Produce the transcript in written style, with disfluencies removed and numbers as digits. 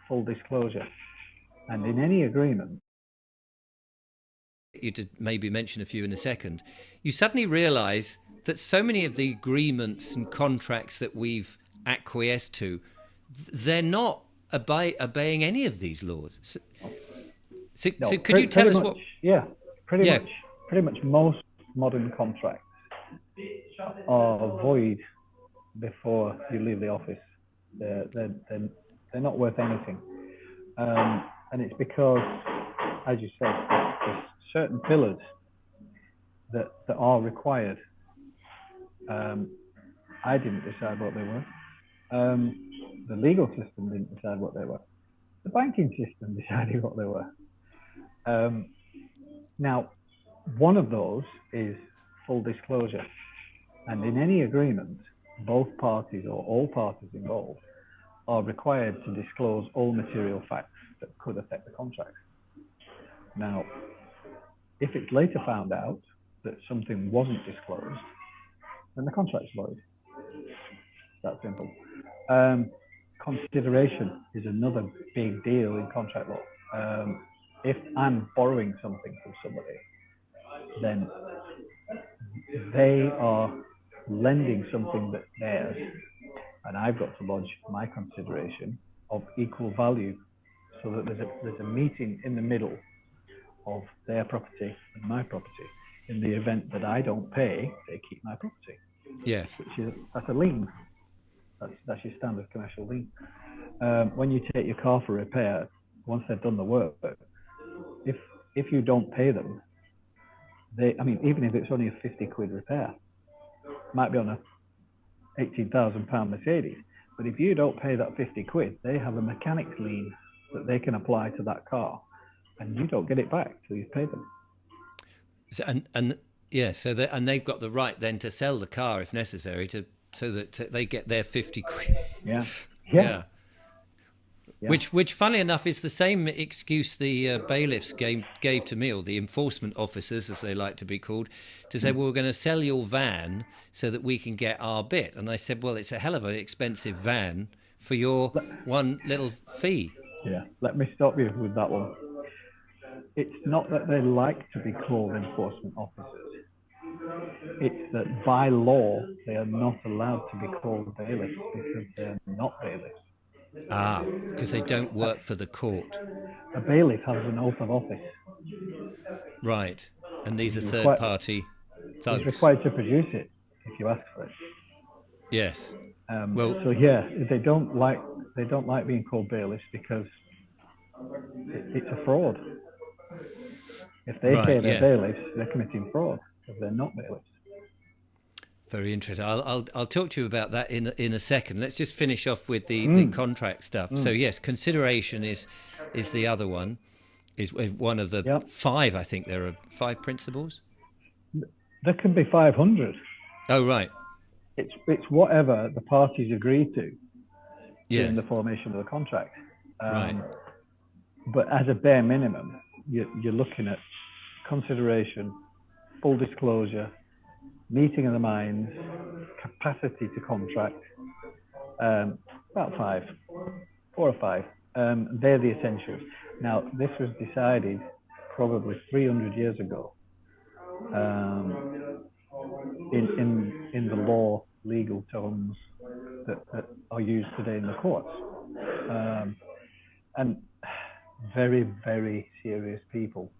full disclosure. And in any agreement, you did maybe mention a few in a second, you suddenly realize that so many of the agreements and contracts that we've acquiesced to, they're not obeying any of these laws. So no, could you tell pretty us much, what? yeah, Yeah. pretty much most modern contracts are void before you leave the office. They're, they're, they're, they're not worth anything. And it's because, as you said, there's certain pillars that are required. I didn't decide what they were. The legal system didn't decide what they were. The banking system decided what they were. Now, one of those is full disclosure. And in any agreement, both parties or all parties involved are required to disclose all material facts that could affect the contract. Now, if it's later found out that something wasn't disclosed, then the contract's void. That simple. Consideration is another big deal in contract law. If I'm borrowing something from somebody, then they are lending something that's theirs, and I've got to lodge my consideration of equal value, so that there's a meeting in the middle of their property and my property. In the event that I don't pay, they keep my property, Yes. that's a lien. That's your standard commercial lien. When you take your car for repair, once they've done the work, if you don't pay them, even if it's only a 50 quid repair, might be on a £18,000 Mercedes, but if you don't pay that 50 quid, they have a mechanics lien that they can apply to that car, and you don't get it back till you've paid them. So, and yeah, and they've got the right then to sell the car if necessary, so that they get their 50 quid. Yeah, Yeah. yeah. Which, funny enough, is the same excuse the bailiffs gave to me, or the enforcement officers, as they like to be called, to say, well, we're going to sell your van so that we can get our bit. And I said, well, it's a hell of an expensive van for your one little fee. Yeah, let me stop you with that one. It's not that they like to be called enforcement officers. It's that by law, they are not allowed to be called bailiffs because they're not bailiffs. Ah, because they don't work for the court. A bailiff has an oath of office. Right. And these are He's third required, party he's thugs. required to produce it if you ask for it. Yes. Well, So yeah, they don't like being called bailiffs because it's a fraud. If they say right, they're yeah. bailiffs, they're committing fraud because they're not bailiffs. Very interesting. I'll talk to you about that in a second. Let's just finish off with the contract stuff. So yes, consideration is the other one, is one of the Yep. five. I think there are five principles. There can be 500. Oh right. It's whatever the parties agree to during Yes. the formation of the contract. Right. But as a bare minimum, you're looking at consideration, full disclosure, meeting of the minds, capacity to contract. About 4 or 5. They're the essentials. Now, this was decided probably 300 years ago in the law, legal terms that are used today in the courts. And very, very serious people